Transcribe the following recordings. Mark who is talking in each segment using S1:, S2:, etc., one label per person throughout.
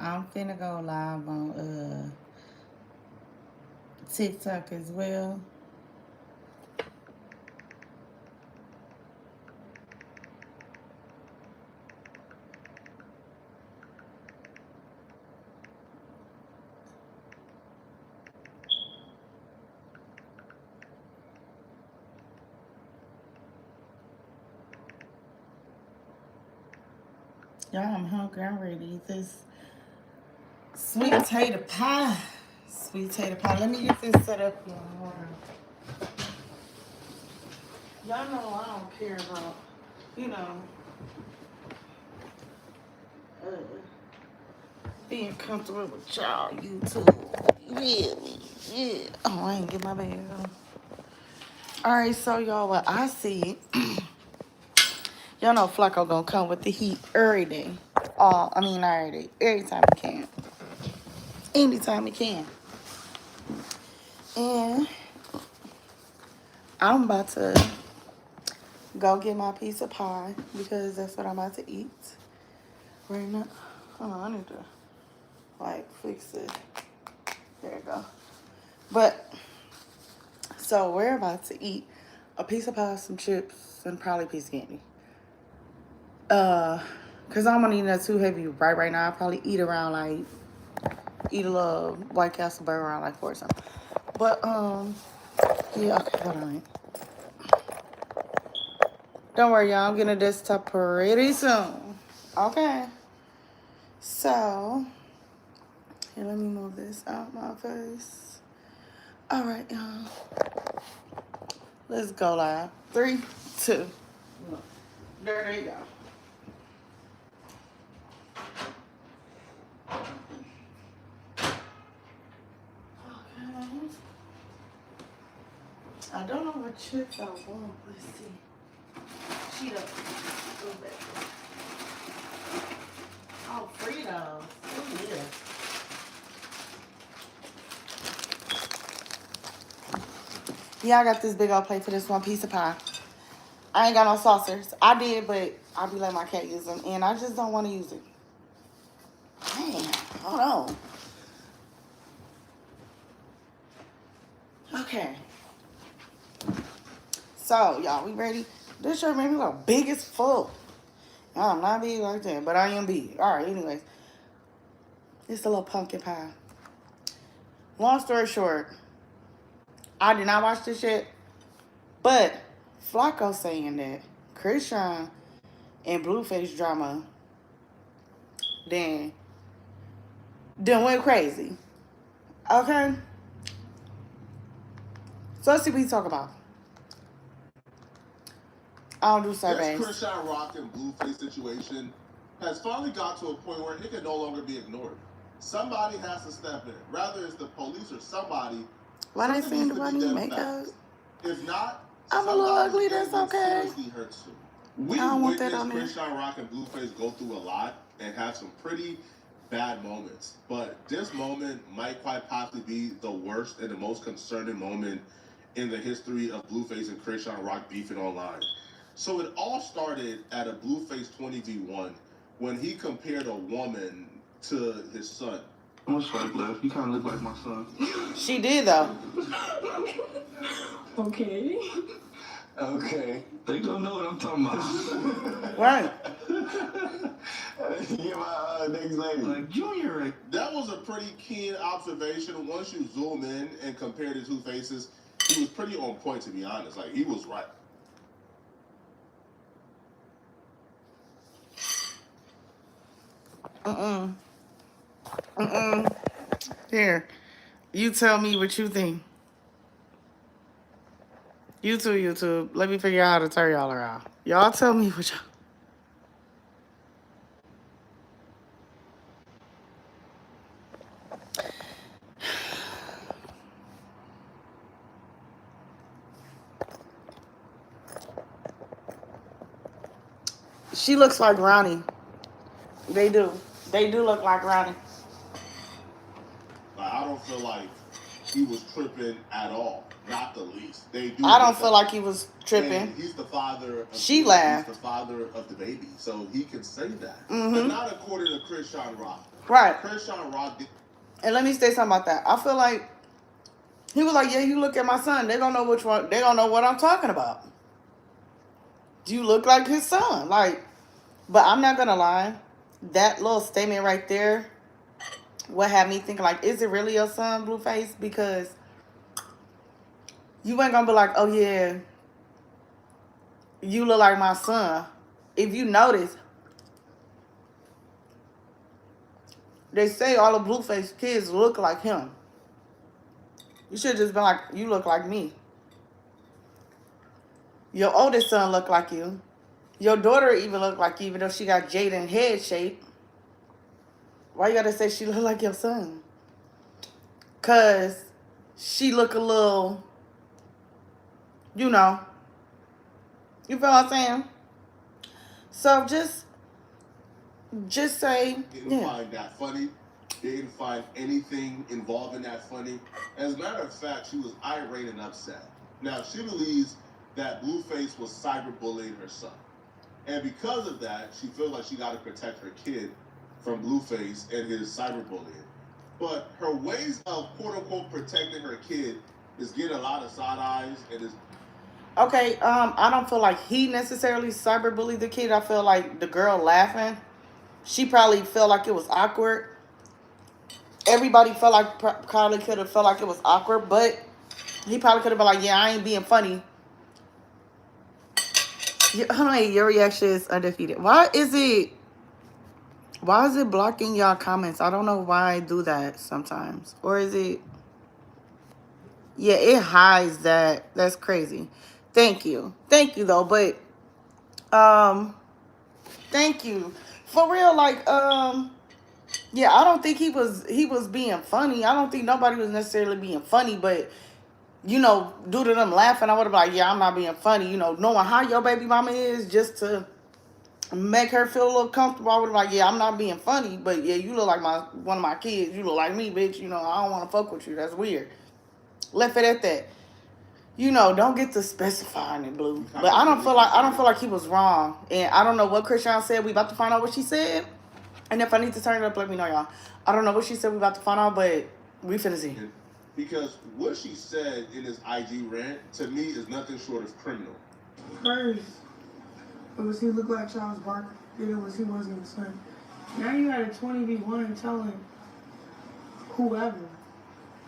S1: I'm finna go live on TikTok as well. Y'all, I'm hungry. I'm ready to eat this sweet potato pie. Sweet potato pie. Let me get this set up, y'all. Hold on. Y'all know I don't care about, you know, uh, being comfortable with y'all, YouTube. Really? Yeah. Oh, I ain't get my bag on. Alright, so y'all, what I see, y'all know Flacco gonna come with the heat every day. Not every day, every time he can. Anytime he can. And I'm about to go get my piece of pie because that's what I'm about to eat right now. Hold on, I need to fix it. There you go. But so we're about to eat a piece of pie, some chips, and probably a piece of candy. Cause I'm gonna eat that too heavy right now. I'll probably eat around eat a little White Castle burger around 4 or something. But yeah, okay, hold on. Don't worry, y'all. I'm getting a desktop pretty soon. Okay. So, here, let me move this out my face. All right, y'all. Let's go live. 3, 2. There you go. Okay. I don't know what chips I want. Let's see. Cheat up a little bit. Oh, Fritos. Oh, yeah. Yeah, I got this big old plate for this one piece of pie. I ain't got no saucers. I did, but I'll be letting my cat use them, and I just don't want to use it. Man, hold on. Okay. So, y'all, we ready? This shirt made me look big as fuck. I'm not big like that, but I am big. All right, anyways. It's a little pumpkin pie. Long story short, I did not watch this yet, but Flacco saying that Chrisean and Blueface drama then went crazy. Okay? So let's see what he talk about. I don't do surveys.
S2: This Chrisean Rock and Blueface situation has finally got to a point where it can no longer be ignored. Somebody has to step in. Rather it's the police or somebody.
S1: Why they saying the bunny makeup?
S2: If not,
S1: I'm a little ugly, that's okay.
S2: We witnessed Chrisean Rock and Blueface go through a lot and have some pretty bad moments. But this moment might quite possibly be the worst and the most concerning moment in the history of Blueface and Chrisean Rock beefing online. So it all started at a Blueface 20v1 when he compared a woman to his son.
S3: I'm gonna swipe left. You kind of look like my son.
S1: She did, though.
S3: Okay. Okay. They don't know what I'm talking about.
S1: Right.
S3: You're my next lady. Like Junior.
S2: That was a pretty keen observation. Once you zoom in and compare the two faces, he was pretty on point, to be honest. He was right.
S1: Here, you tell me what you think. YouTube. Let me figure out how to turn y'all around. Y'all tell me what y'all... She looks like Ronnie. They do. They do look like Ronnie.
S2: I don't feel like he was tripping at all. Not the least. They do.
S1: I don't feel like he was tripping.
S2: And he's the father.
S1: She
S2: laughed.
S1: laughed.
S2: He's the father of the baby, so he can say that.
S1: Mm-hmm.
S2: But not according to Chrisean Rock.
S1: Right.
S2: Chrisean Rock did.
S1: And let me say something about that. I feel like he was like, yeah, you look at my son. They don't know which one. They don't know what I'm talking about. You look like his son. Like, but I'm not going to lie. That little statement right there, what had me thinking, like, is it really your son, Blueface? Because you ain't going to be like, oh, yeah, you look like my son. If you notice, they say all the Blueface kids look like him. You should have just been like, you look like me. Your oldest son look like you. Your daughter even look like you, even though she got Jaden head shape. Why you gotta say she look like your son? Cause she look a little, you know. You feel what I'm saying? So just say,
S2: Didn't find that funny. Didn't find anything involving that funny. As a matter of fact, she was irate and upset. Now, she believes that Blueface was cyberbullying her son. And because of that, she feels like she got to protect her kid from Blueface and his cyberbullying. But her ways of quote-unquote protecting her kid is getting a lot of side eyes and is...
S1: Okay, I don't feel like he necessarily cyberbullied the kid. I feel like the girl laughing, she probably felt like it was awkward. Everybody felt like, probably could have felt like it was awkward, but he probably could have been like, yeah, I ain't being funny. Honey, your reaction is undefeated. Why is it blocking y'all comments? I don't know why I do that sometimes. Or is it... Yeah, it hides that. That's crazy. Thank you. Thank you, though. But, thank you. For real, like, yeah, I don't think he was being funny. I don't think nobody was necessarily being funny, but... You know, due to them laughing, I would have been like, yeah, I'm not being funny. You know, knowing how your baby mama is, just to make her feel a little comfortable, I would have been like, yeah, I'm not being funny, but yeah, you look like one of my kids. You look like me, bitch. You know, I don't want to fuck with you. That's weird. Left it at that. You know, don't get to specifying it, Blue. But I don't feel like he was wrong. And I don't know what Chrisean said. We about to find out what she said. And if I need to turn it up, let me know, y'all. I don't know what she said. We about to find out, but we finna see.
S2: Because what she said in his IG rant, to me, is nothing short of criminal.
S4: First, it was he looked like Charles Barkley. Then it was he wasn't his son. Now you got a 20v1 telling whoever,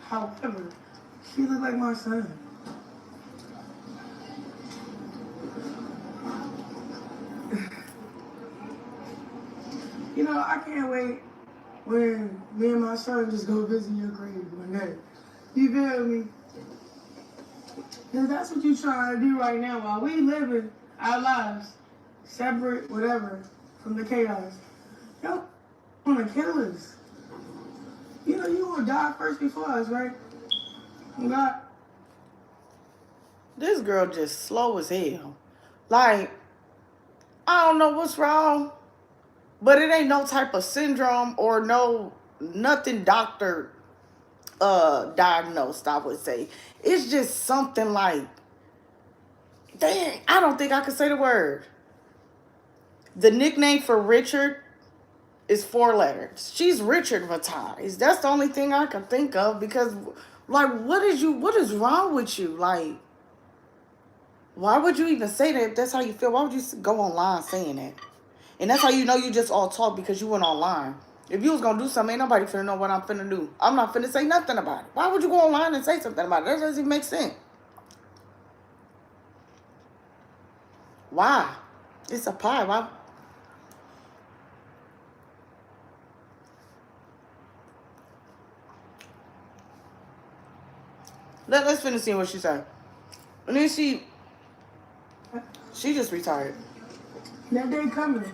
S4: however, she looked like my son. You know, I can't wait when me and my son just go visit your grave one day. You feel me? Because that's what you trying to do right now while we living our lives separate, whatever, from the chaos. Yo, want to kill us. You know you gonna die first before us, right? God.
S1: This girl just slow as hell. Like, I don't know what's wrong, but it ain't no type of syndrome or nothing doctor diagnosed, I would say. It's just something like, dang, I don't think I could say the word. The nickname for Richard is 4 letters. She's Richard Matized. That's the only thing I can think of, because, like, what is wrong with you? Like, why would you even say that if that's how you feel? Why would you go online saying that? And that's how you know you just all talk, because you went online. If you was going to do something, ain't nobody finna know what I'm finna do. I'm not finna say nothing about it. Why would you go online and say something about it? That doesn't even make sense. Why? It's a pie. Why? Let's finish seeing what she said. And then she just retired.
S4: That day coming.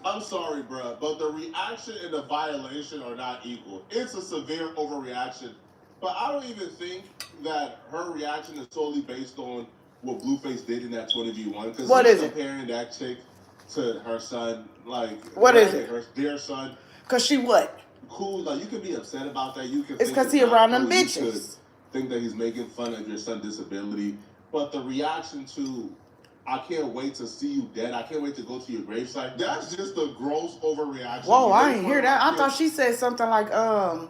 S2: I'm sorry, bruh, but the reaction and the violation are not equal. It's a severe overreaction, but I don't even think that her reaction is solely based on what Blueface did in that 20v1. Because
S1: what is
S2: comparing that chick to her son, like,
S1: what is it?
S2: Her dear son.
S1: Cause she what?
S2: Cool, like, you can be upset about that. You can.
S1: It's because he around them bitches.
S2: You could think that he's making fun of your son's disability, but the reaction to I can't wait to see you dead. I can't wait to go to your gravesite. That's just a gross overreaction.
S1: Whoa, I didn't hear that. I thought she said something like, I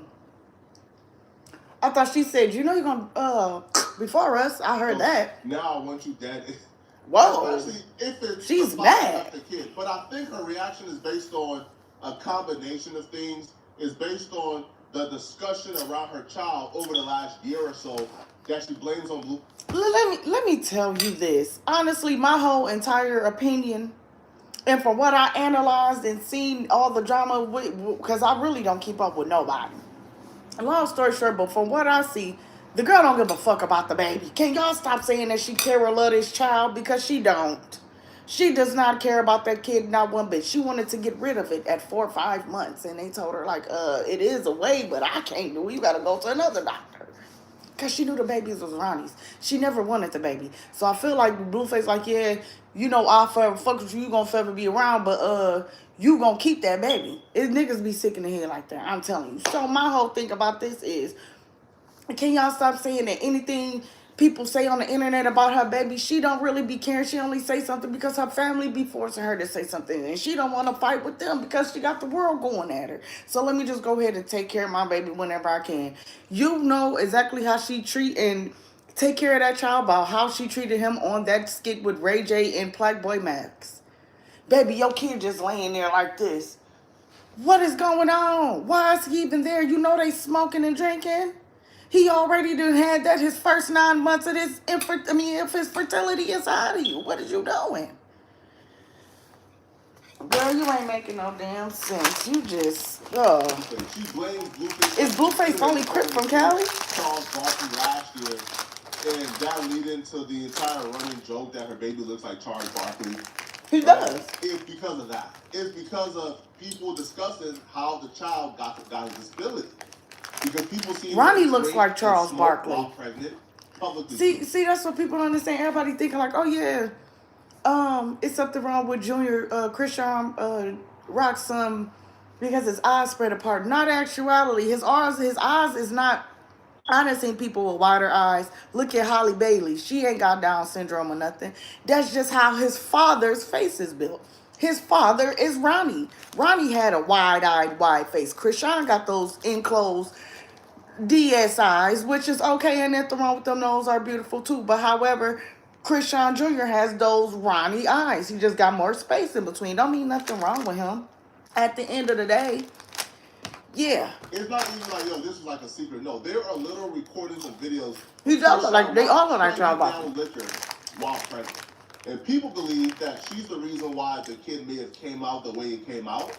S1: thought she said, you know you're gonna before us. I heard that.
S2: Now I want you dead.
S1: Whoa.
S2: Especially if it's
S1: she's
S2: the father
S1: mad.
S2: of the kid. But I think her reaction is based on a combination of things. It's based on the discussion around her child over the last year or so that she blames on Blue.
S1: Let me tell you this. Honestly, my whole entire opinion, and from what I analyzed and seen all the drama, because I really don't keep up with nobody. Long story short, but from what I see, the girl don't give a fuck about the baby. Can y'all stop saying that she care or love this child? Because she don't. She does not care about that kid, not one bit. She wanted to get rid of it at 4 or 5 months, and they told her, like, it is a way, but I can't do it. You gotta go to another doctor. Because she knew the babies was Ronnie's. She never wanted the baby. So I feel like Blueface, like, yeah, you know, I'll forever fuck with you. You gonna forever be around, but you gonna keep that baby. It niggas be sick in the head like that. I'm telling you. So my whole thing about this is, can y'all stop saying that anything people say on the internet about her baby, she don't really be caring. She only say something because her family be forcing her to say something. And she don't want to fight with them because she got the world going at her. So let me just go ahead and take care of my baby whenever I can. You know exactly how she treat and take care of that child about how she treated him on that skit with Ray J and Black Boy Max. Baby, your kid just laying there like this. What is going on? Why is he even there? You know they smoking and drinking. He already done had that his first 9 months of this, if his fertility inside of you. What is you doing? Girl, you ain't making no damn sense. You just,
S2: She blames Blueface.
S1: Is Blueface only Crip from Cali?
S2: Charles Barkley last year, and that lead into the entire running joke that her baby looks like Charles Barkley.
S1: He does.
S2: It's because of that. It's because of people discussing how the child got his disability. Because people see
S1: Ronnie looks like Charles Barkley.
S2: Pregnant,
S1: see, that's what people don't understand. Everybody thinking like, oh yeah, it's something wrong with Junior Chrisean Rock's son because his eyes spread apart. Not actuality. His eyes is not. I done seen people with wider eyes. Look at Holly Bailey. She ain't got Down syndrome or nothing. That's just how his father's face is built. His father is Ronnie. Ronnie had a wide-eyed, wide face. Chrisean got those enclosed DS eyes, which is okay, and nothing wrong with them. Those are beautiful too. But however, Chrisean Jr. has those Ronnie eyes. He just got more space in between. Don't mean nothing wrong with him. At the end of the day, yeah.
S2: It's not even like, yo, this is like a secret. No, there are little recordings and videos.
S1: He does look like, they all look like Charles Barkley.
S2: Liquor while pregnant. And people believe that she's the reason why the kid may have came out the way it came out.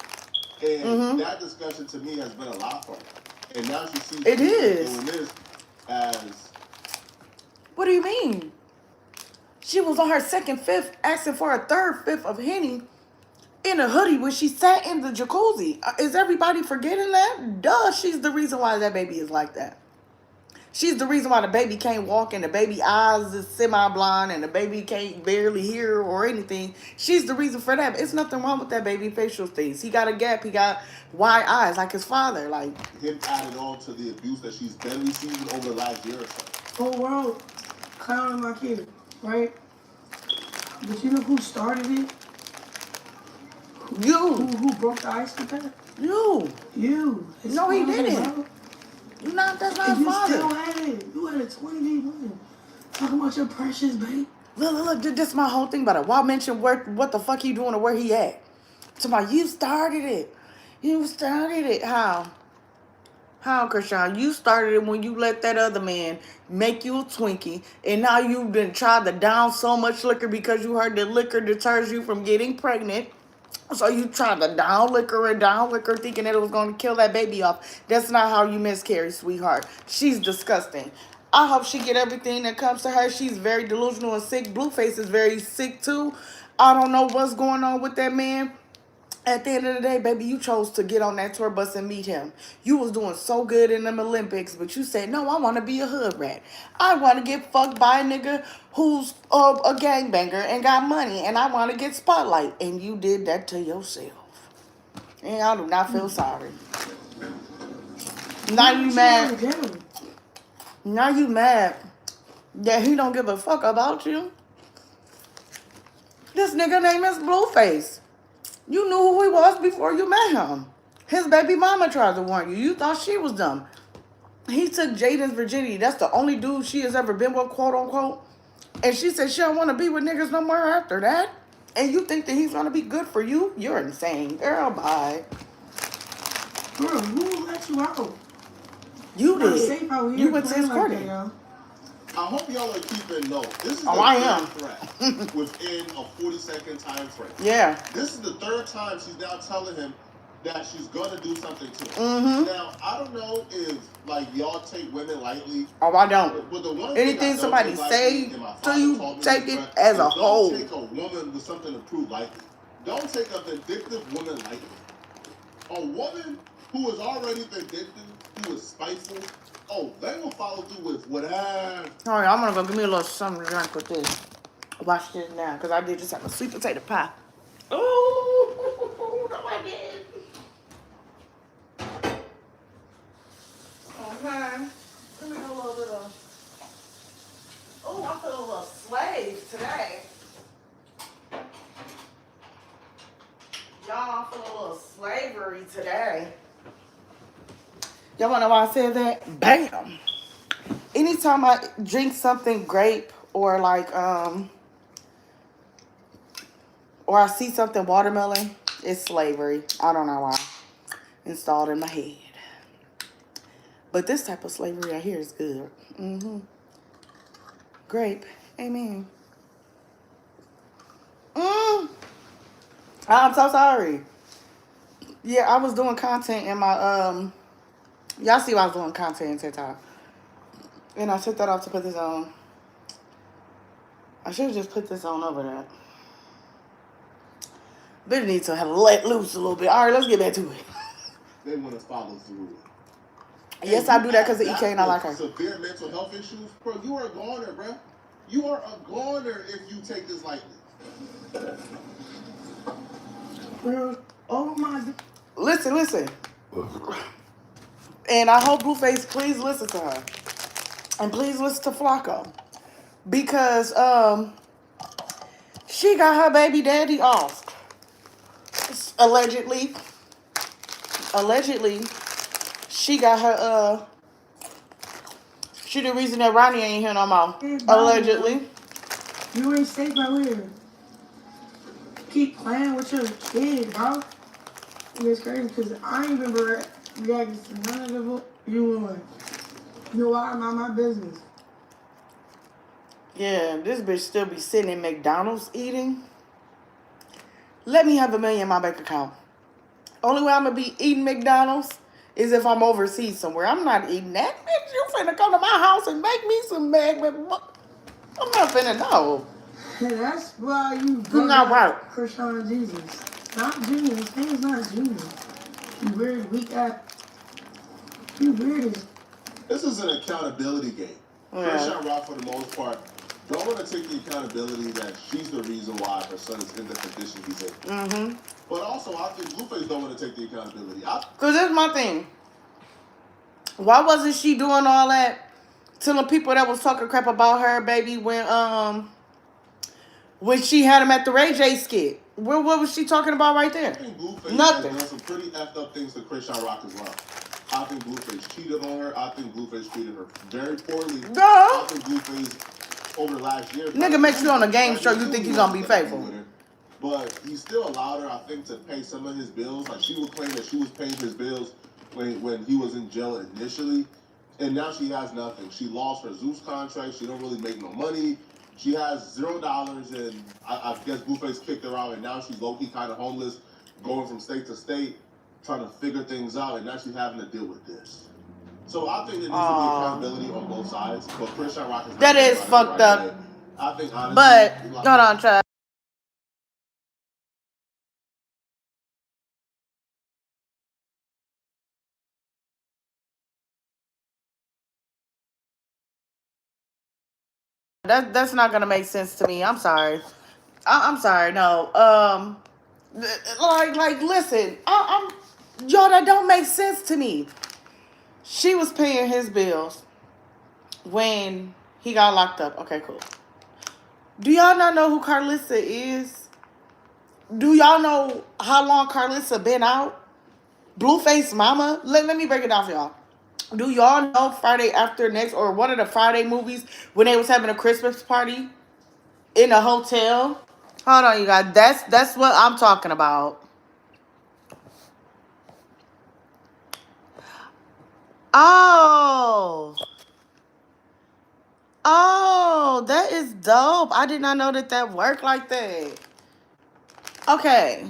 S2: And that discussion to me has been a lot for her. And now she sees
S1: it is
S2: doing this as...
S1: What do you mean? She was on her second fifth, asking for a third fifth of Henny in a hoodie when she sat in the jacuzzi. Is everybody forgetting that? Duh, she's the reason why that baby is like that. She's the reason why the baby can't walk and the baby eyes is semi-blind and the baby can't barely hear or anything. She's the reason for that. It's nothing wrong with that baby facial things. He got a gap. He got wide eyes like his father. Like
S2: him added on to the abuse that she's been receiving over the last year or so.
S4: Whole world clowning my kid, right? But you know who started it?
S1: You.
S4: Who broke the ice with that?
S1: You.
S4: It's
S1: No, he
S4: father,
S1: didn't.
S4: bro.
S1: That's not
S4: And you
S1: father.
S4: still had it. You had a 20-day win. Talking about your precious babe.
S1: Look, this is my whole thing about it. Why mention what the fuck he doing or where he at? Somebody, you started it. You started it. How, Chrisean? You started it when you let that other man make you a Twinkie, and now you've been tried to down so much liquor because you heard that liquor deters you from getting pregnant. So you tried to down liquor thinking that it was going to kill that baby off. That's not how you miscarry, sweetheart. She's disgusting. I hope she get everything that comes to her. She's very delusional and sick. Blueface is very sick too. I don't know what's going on with that man. At the end of the day, baby, you chose to get on that tour bus and meet him. You was doing so good in them Olympics, but you said, no, I want to be a hood rat. I want to get fucked by a nigga who's a gangbanger and got money, and I want to get spotlight. And you did that to yourself. And I do not feel sorry. Now you mad. Now you mad that he don't give a fuck about you. This nigga name is Blueface. You knew who he was before you met him. His baby mama tried to warn you. You thought she was dumb. He took Jaden's virginity. That's the only dude she has ever been with, quote unquote. And she said she don't want to be with niggas no more after that. And you think that he's going to be good for you? You're insane. Girl, bye.
S4: Bro, who let you out?
S1: You
S4: Not
S1: did.
S4: safe out here
S1: You went to his
S4: playing
S1: party.
S4: like that, yo.
S2: I hope y'all are keeping note. This is
S1: Oh,
S2: the
S1: I
S2: third
S1: am.
S2: threat within a 40-second time frame.
S1: Yeah.
S2: This is the third time she's now telling him that she's gonna do something to him.
S1: Mm-hmm.
S2: Now, I don't know if like y'all take women lightly.
S1: Oh, I don't.
S2: But the one
S1: Anything
S2: thing I don't
S1: somebody
S2: take
S1: say
S2: lightly, and my
S1: to
S2: father
S1: you,
S2: taught me
S1: take
S2: this,
S1: it
S2: right,
S1: as
S2: is
S1: a whole.
S2: Don't take a woman with something to prove lightly. Don't take a vindictive woman lightly. A woman who is already vindictive, who is spiteful, oh, they will follow through with whatever.
S1: All right, I'm going to go give me a little something to drink with this. Watch this now, because I did just have a sweet potato pie. Oh, no, I did. Okay. Let me do a little bit of... Oh, I feel a little slave today. Y'all, I feel a little slavery today. Y'all wanna know why I said that? Bam! Anytime I drink something grape or like, or I see something watermelon, it's slavery. I don't know why. Installed in my head. But this type of slavery right here is good. Mm-hmm. Grape. Amen. I'm so sorry. Yeah, I was doing content in my, y'all see I was doing content in TikTok. And I took that off to put this on. I should have just put this on over that. Bitch need to have let loose a little bit. All right, let's get back to it.
S2: They want to follow through.
S1: Yes, I do that because of EK and I like her.
S2: Severe mental health issues, bro. You are a goner, bro. You are a goner if you take this lightly.
S4: Bro, oh my.
S1: Listen. And I hope Blueface, please listen to her. And please listen to Flacco. Because she got her baby daddy off. Allegedly, she got her, she the reason that Ronnie ain't here no more. Allegedly.
S4: You ain't safe out here. Keep playing with your kid, bro. It's crazy because I ain't even reacting to none of the you want. You know why? Not my business.
S1: Yeah, this bitch still be sitting in McDonald's eating. Let me have $1 million in my bank account. Only way I'm gonna be eating McDonald's is if I'm overseas somewhere. I'm not eating that. Bitch, you finna come to my house and make me some Mac. I'm not finna know.
S4: That's why you
S1: Not right.
S4: Chrisean and Jesus. Not Junior. His name's not Junior. You weird, weak ass. You weird.
S2: This is an accountability game.
S1: Yeah.
S2: Chrisean Rock, for the most part, don't want to take the accountability that she's the reason why her son is in the condition he's in.
S1: Mm-hmm.
S2: But also, I think Blueface don't want to take the accountability.
S1: Because that's my thing. Why wasn't she doing all that to the people that was talking crap about her, baby, when she had him at the Ray J skit? What was she talking about right there?
S2: I think Blueface
S1: Nothing.
S2: has done some pretty effed up things to Chrisean Rock as well. I think Blueface cheated on her. I think Blueface treated her very poorly.
S1: Duh.
S2: I think Blueface, over the last year...
S1: Nigga makes you on a game show, you think you gonna be faithful.
S2: But he still allowed her, I think, to pay some of his bills. Like, she would claim that she was paying his bills when he was in jail initially. And now she has nothing. She lost her Zeus contract. She don't really make no money. She has $0, and I guess Blueface kicked her out, and now she's low-key kind of homeless, going from state to state, trying to figure things out, and now she's having to deal with this. So I think there needs to be accountability on both sides, but Chrisean Rock is...
S1: That is fucked up.
S2: I think, honestly...
S1: But, hold on, Chad. That's not gonna make sense to me. I'm sorry. I'm sorry. No. Listen. Y'all, that don't make sense to me. She was paying his bills when he got locked up. Okay, cool. Do y'all not know who Carlissa is? Do y'all know how long Carlissa been out? Blueface mama? Let me break it down for y'all. Do y'all know Friday After Next or one of the Friday movies when they was having a Christmas party in a hotel? Hold on, you guys. That's what I'm talking about. Oh. Oh, that is dope. I did not know that worked like that. Okay.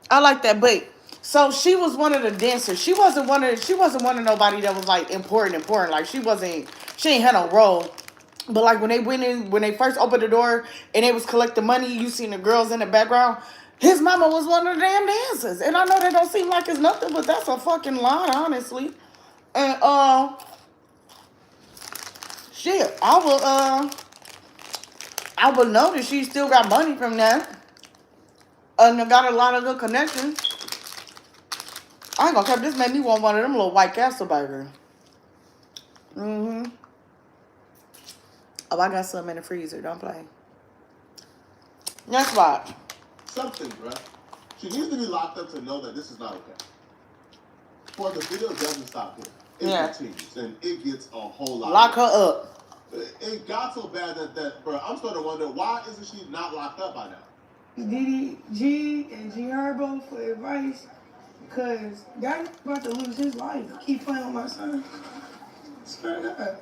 S1: I like that, but so she was one of the dancers. She wasn't one of nobody that was like important. Like she ain't had no role. But like when they first opened the door and they was collecting money, you seen the girls in the background. His mama was one of the damn dancers. And I know that don't seem like it's nothing, but that's a fucking lie, honestly. And shit, I would know that she still got money from that. And got a lot of good connections. I ain't gonna cap. This made me want one of them little White Castle burgers. Mm-hmm. Oh, I got some in the freezer. Don't play. Next spot.
S2: Something, bruh. She needs to be locked up to know that this is not okay. For the video doesn't stop here. It continues, and it gets a whole lot.
S1: Lock her up.
S2: It got so bad that bro, I'm starting to wonder, why isn't she not locked up by now?
S4: Diddy G and G Herbo for advice, because guy's about to lose his life. Keep playing with my son. Swear to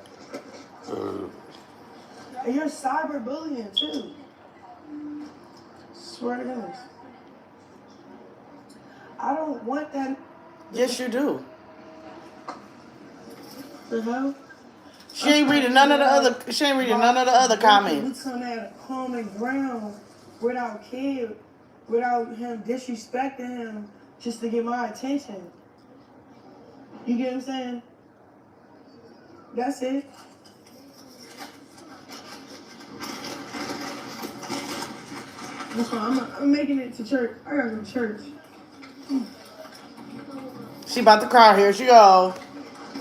S4: God. And you're cyberbullying too. Swear to God. I don't want that.
S1: Yes, you do.
S4: The hell?
S1: She ain't reading none of the other comments.
S4: We come at a common ground without kid, without him disrespecting him just to get my attention. You get what I'm saying? That's it. That's why I'm making it to church. I gotta go to church.
S1: She about to cry. Here she go.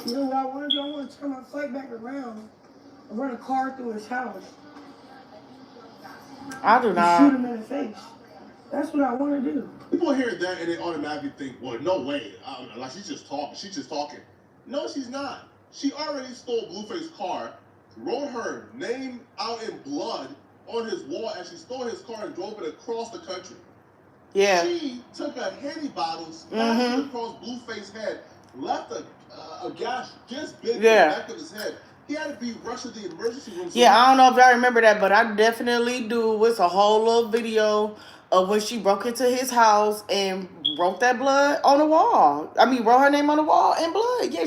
S4: You know what I want to do? I want to turn my flight back around and run a car through his house.
S1: I do not.
S4: Shoot him in the face. That's what I want to do.
S2: People hear that and they automatically think, well, no way. Like she's just talking. She's just talking. No, she's not. She already stole Blueface's car, wrote her name out in blood on his wall as she stole his car and drove it across the country.
S1: Yeah.
S2: She took a Henny bottle, smashed it across Blueface's head, left a gash just big in the back of his head. He had to be rushed to the emergency room.
S1: Yeah, I don't know if I remember that, but I definitely do. It's a whole little video of when she broke into his house and wrote that blood on the wall. I mean, wrote her name on the wall in blood. Yeah,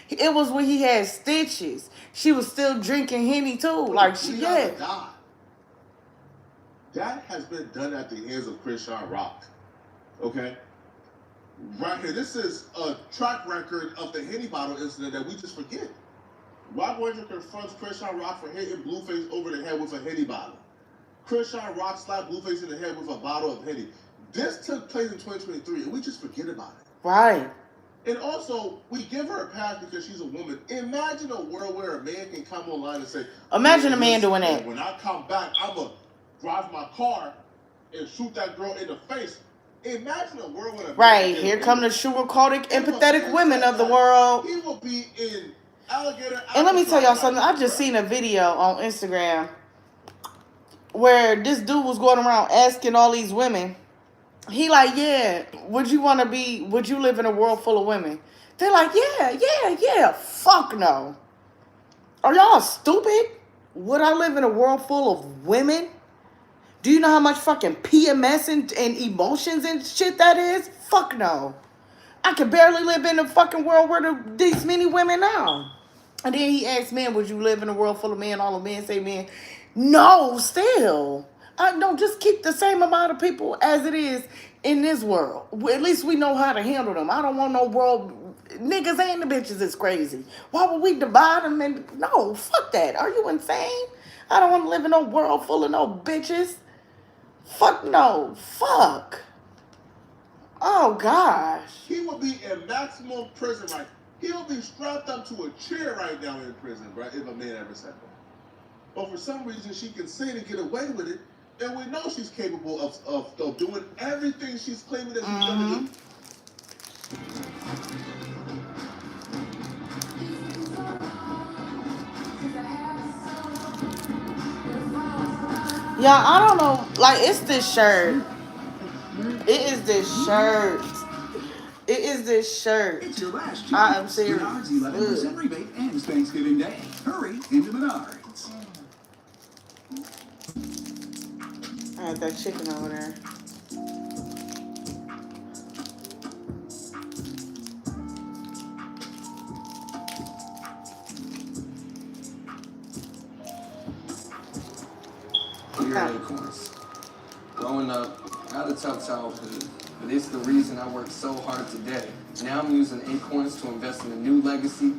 S1: it was when he had stitches. She was still drinking Henny too. Like she
S2: That has been done at the hands of Chrisean Rock. Okay? Right here, this is a track record of the Henny bottle incident that we just forget. Rock Ranger confronts Chrisean Rock for hitting Blueface over the head with a Henny bottle. Chrisean Rock slapped Blueface in the head with a bottle of Henny. This took place in 2023, and we just forget about it.
S1: Right.
S2: And also, we give her a pass because she's a woman. Imagine a world where a man can come online and say,
S1: imagine a man doing that.
S2: When I come back, I'm going to drive my car and shoot that girl in the face. Imagine a world where a
S1: right, here come the sugar-coated, empathetic women of the world.
S2: He will be in alligator.
S1: And let me tell y'all something. I just seen a video on Instagram where this dude was going around asking all these women. He like, yeah, would you live in a world full of women? They're like, yeah. Fuck no. Are y'all stupid? Would I live in a world full of women? Do you know how much fucking PMS and emotions and shit that is? Fuck no. I could barely live in a fucking world where these many women now. And then he asked men, would you live in a world full of men? All the men say men. No, still. No, just keep the same amount of people as it is in this world. At least we know how to handle them. I don't want no world. Niggas and the bitches is crazy. Why would we divide them? No, fuck that. Are you insane? I don't want to live in no world full of no bitches. Fuck no. Fuck. Oh, gosh.
S2: He will be in maximum prison right. He'll be strapped up to a chair right now in prison, right? If a man ever said that. But for some reason, she can say to get away with it And we know she's capable of doing everything she's claiming that she's gonna do.
S1: Yeah, I don't know. Like, it's this shirt. It is this shirt. It is this shirt.
S5: It's your last
S1: I am
S5: chance.
S1: serious.
S5: Menards 11% rebate ends Thanksgiving Day. Hurry into Menards.
S1: I had that chicken over there.
S6: Dear Acorns, growing up, I had a tough childhood, but it's the reason I work so hard today. Now I'm using Acorns to invest in a new legacy.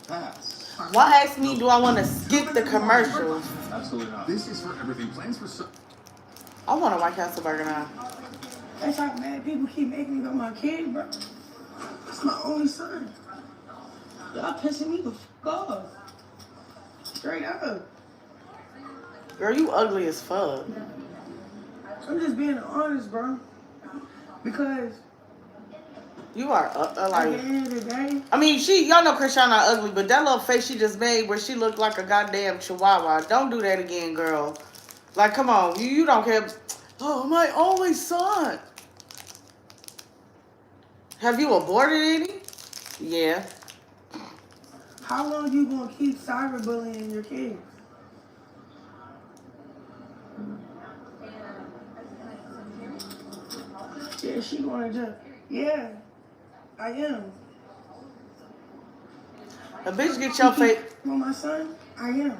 S5: Pass.
S1: Why ask me, do I want to skip the commercials?
S5: Absolutely not. This is for everything. Plans for so.
S1: I want a White Castle burger now.
S4: That's how mad people keep making me about my kid, bro. That's my only son. Y'all pissing me the fuck off. Straight up.
S1: Girl, you ugly as fuck.
S4: I'm just being honest, bro. Because
S1: You are
S4: at the
S1: like.
S4: end of the day,
S1: I mean, y'all know Chrisean not ugly, but that little face she just made where she looked like a goddamn chihuahua. Don't do that again, girl. Like, come on, you don't care. Oh, my only son. Have you aborted any? Yeah.
S4: how long you gonna keep cyberbullying your kids? Yeah, she gonna just, yeah, I am.
S1: A bitch get your face.
S4: For my son, I am.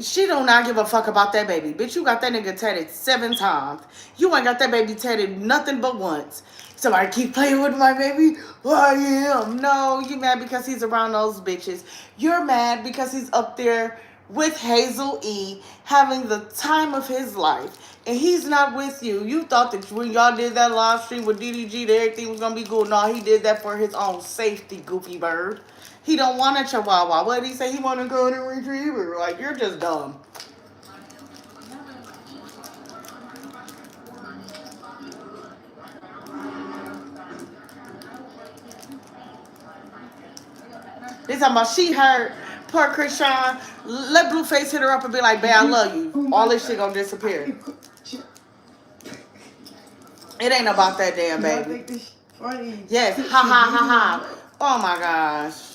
S1: She do not give a fuck about that baby. Bitch, you got that nigga tatted 7 times. You ain't got that baby tatted nothing but once. Somebody keep playing with my baby. Oh, I am. No, you mad because he's around those bitches. You're mad because he's up there with Hazel E. having the time of his life. And he's not with you. You thought that when y'all did that live stream with DDG that everything was going to be good. No, he did that for his own safety, goofy bird. He don't want a chihuahua. What did he say? He want a golden retriever. Like, you're just dumb. They talking about she hurt. Poor Chrisean. Let Blueface hit her up and be like, babe, I love you. All this shit gonna disappear. It ain't about that damn baby. Yes. Ha ha ha ha. Oh my gosh.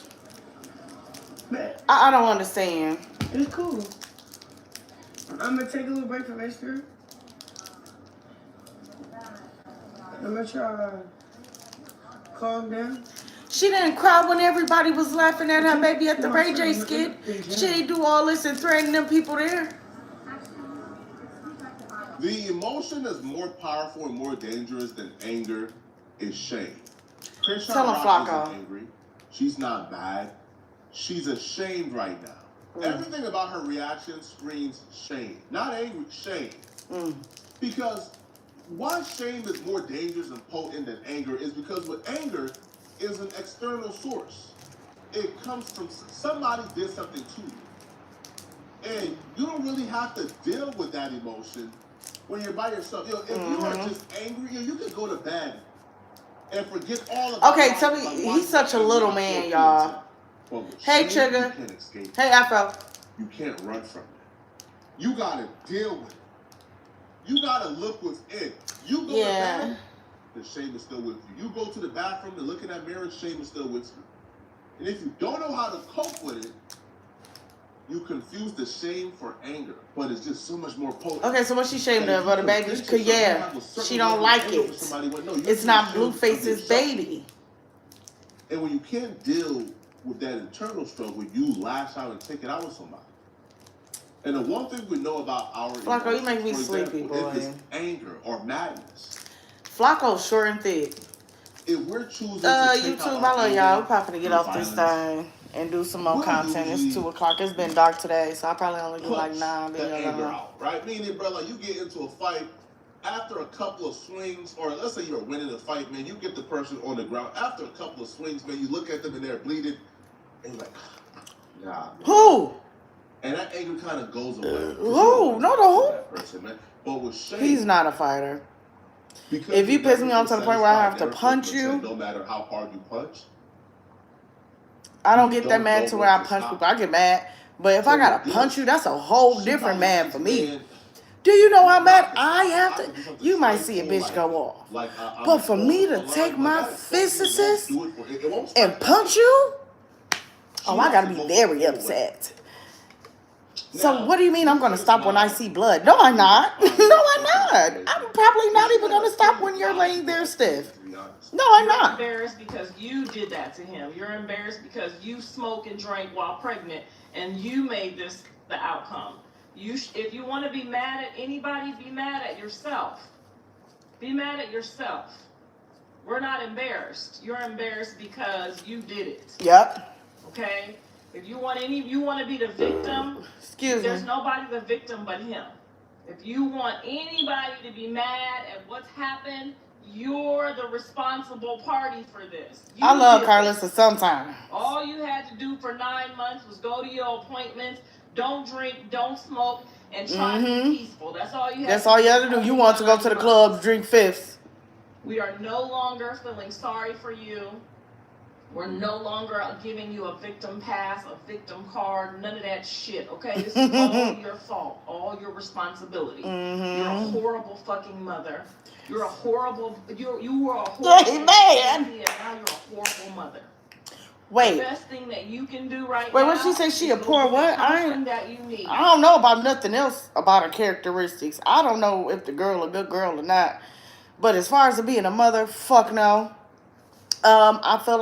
S1: I don't understand.
S4: It's cool. I'm gonna take a little break from Esther. I'm gonna try calm down.
S1: She didn't cry when everybody was laughing at her baby at the Ray J skit. She didn't do all this and threaten them people there.
S2: The emotion that's more powerful and more dangerous than anger is shame. Chrisean
S1: Tell him,
S2: Rock
S1: Flacco.
S2: isn't angry. She's not mad. She's ashamed right now. Everything about her reaction screams shame. Not angry, shame. Because why shame is more dangerous and potent than anger is because with anger is an external source. It comes from somebody did something to you. And you don't really have to deal with that emotion when you're by yourself. You know, if you are just angry, you can go to bed and forget all about it.
S1: Okay, tell me, he's such a little man, y'all. Hey, Trigger. Hey, Afro.
S2: You can't run from it. You gotta deal with it. You gotta look within. You go to bed, the shame is still with you. You go to the bathroom and look in that mirror, shame is still with you. And if you don't know how to cope with it, you confuse the shame for anger, but it's just so much more potent.
S1: Okay, so what's she ashamed of? The baby? Cause she don't like it. It's not Blueface's baby.
S2: And when you can't deal with that internal struggle, you lash out and take it out with somebody. And the one thing we know about our
S1: Flacco, you make me sleepy, boy.
S2: Is anger or madness.
S1: Flacco's short and thick.
S2: If we're choosing
S1: YouTube, I love y'all. We're probably gonna get off this thing and do some more content. It's 2 o'clock. It's been dark today, so I probably only do like 9 videos.
S2: Right? Meaning, bro, like you get into a fight after a couple of swings, or let's say you're winning a fight, man, you get the person on the ground. After a couple of swings, man, you look at them and they're bleeding, and you're like, nah. Man.
S1: Who?
S2: And that anger kind of goes away.
S1: Who? No, the
S2: that person, man. But with Shane,
S1: he's not a fighter.
S2: Because
S1: if you piss me off to the point where I have to punch you,
S2: no matter how hard you punch,
S1: I don't get that mad to where I punch people. I get mad. But if I gotta punch you, that's a whole different mad for me. Do you know how mad I have to? You might see a bitch go off. But for me to take my fists and punch you, oh, I gotta be very upset. So what do you mean I'm gonna stop when I see blood? No, I'm not. No, I'm not. I'm probably not even gonna stop when you're laying there stiff. No, I'm not.
S7: You're embarrassed because you did that to him. You're embarrassed because you smoked and drank while pregnant, and you made this the outcome. If you want to be mad at anybody, be mad at yourself. Be mad at yourself. We're not embarrassed. You're embarrassed because you did it.
S1: Yep.
S7: Okay? If you want to be the victim, there's nobody the victim but him. If you want anybody to be mad at what's happened, you're the responsible party for this.
S1: I love Carlissa sometimes.
S7: All you had to do for 9 months was go to your appointments, don't drink, don't smoke, and try to be peaceful. That's all you had.
S1: That's all you had to do. You want to go to the club, drink fifths.
S7: We are no longer feeling sorry for you. We're no longer giving you a victim pass, a victim card, none of that shit, okay? This is all your fault, all your responsibility. You're a horrible fucking mother. You're a horrible, you were a horrible man. And now you're a horrible mother.
S1: Wait.
S7: The best thing that you can do right now.
S1: Wait, what she say? She a poor what? I don't know about nothing else about her characteristics. I don't know if the girl a good girl or not. But as far as being a mother, fuck no. I feel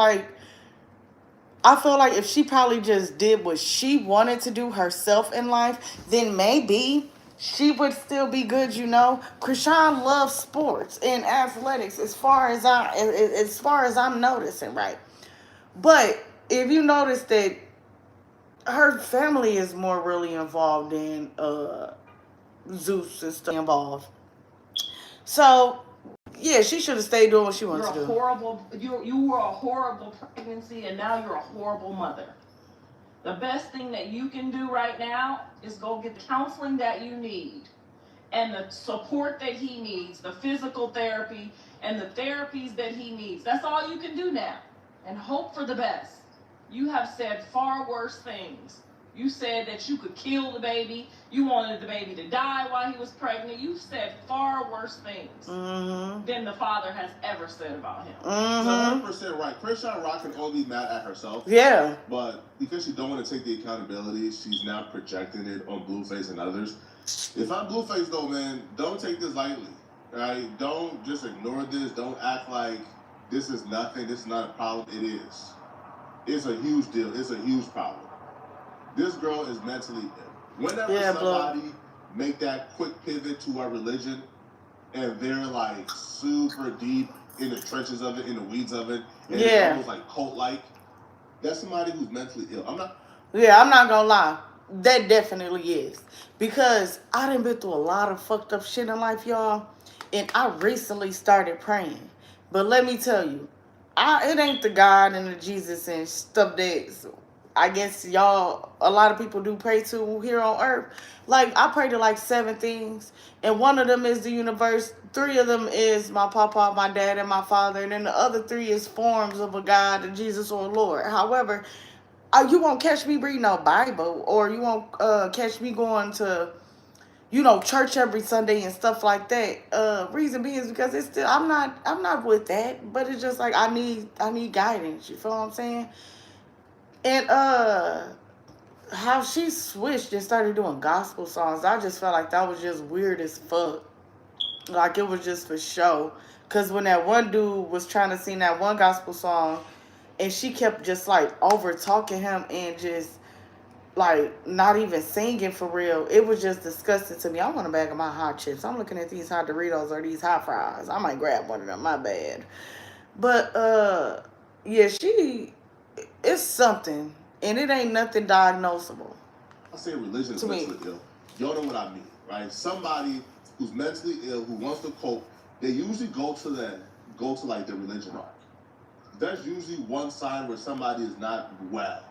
S1: like if she probably just did what she wanted to do herself in life, then maybe she would still be good, you know. Chrisean loves sports and athletics as far as I'm noticing, right? But if you notice that her family is more really involved in Zeus and stuff involved. So yeah, she should have stayed doing what she wanted to do.
S7: You were a horrible pregnancy, and now you're a horrible mother. The best thing that you can do right now is go get the counseling that you need and the support that he needs, the physical therapy and the therapies that he needs. That's all you can do now, and hope for the best. You have said far worse things. You said that you could kill the baby. You wanted the baby to die while he was pregnant. You said far worse things than the father has ever said about him.
S2: 100% right. Chrisean Rock can only be mad at herself.
S1: Yeah.
S2: But because she don't want to take the accountability, she's now projecting it on Blueface and others. If I'm Blueface though, man, don't take this lightly. Right? Don't just ignore this. Don't act like this is nothing. This is not a problem. It is. It's a huge deal. It's a huge problem. This girl is mentally ill. Whenever somebody make that quick pivot to our religion and they're like super deep in the trenches of it, in the weeds of it, and it's almost like cult-like, that's somebody who's mentally ill. I'm not
S1: gonna lie. That definitely is. Because I done been through a lot of fucked up shit in life, y'all. And I recently started praying. But let me tell you, it ain't the God and the Jesus and stuff that I guess y'all, a lot of people do pray to here on earth. Like, I pray to like 7 things. And one of them is the universe. 3 of them is my papa, my dad, and my father. And then the other 3 is forms of a God, a Jesus, or a Lord. However, you won't catch me reading no Bible. Or you won't catch me going to, church every Sunday and stuff like that. Reason being is because it's still, I'm not with that. But it's just like I need guidance. You feel what I'm saying? And how she switched and started doing gospel songs, I just felt like that was just weird as fuck. Like, it was just for show. Because when that one dude was trying to sing that one gospel song, and she kept just, like, over-talking him and just, like, not even singing for real, it was just disgusting to me. I want a bag of my hot chips. I'm looking at these hot Doritos or these hot fries. I might grab one of them. My bad. But, yeah, it's something, and it ain't nothing diagnosable.
S2: I say religion is mentally ill. Y'all know what I mean, right? Somebody who's mentally ill, who wants to cope, they usually go to like the religion arc. There's usually one sign where somebody is not well.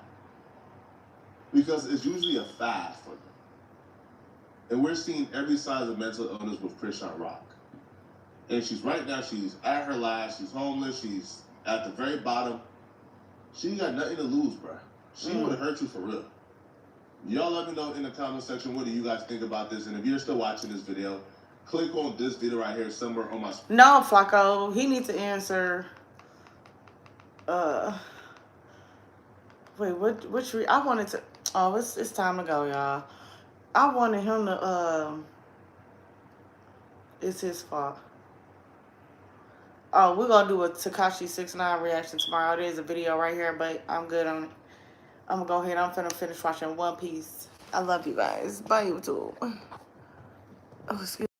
S2: because it's usually a fad for them. And we're seeing every size of mental illness with Chrisean Rock. And she's right now, she's at her last, she's homeless, she's at the very bottom. She ain't got nothing to lose, bruh. She would have hurt you for real. Y'all let me know in the comment section, what do you guys think about this? And if you're still watching this video, click on this video right here somewhere on my...
S1: No, Flacco. He needs to answer... Wait, which... I wanted to... Oh, it's time to go, y'all. I wanted him to... It's his fault. Oh, we're going to do a Tekashi 6ix9ine reaction tomorrow. There's a video right here, but I'm good on it. I'm going to go ahead. I'm finna finish watching One Piece. I love you guys. Bye, YouTube. Oh, excuse me.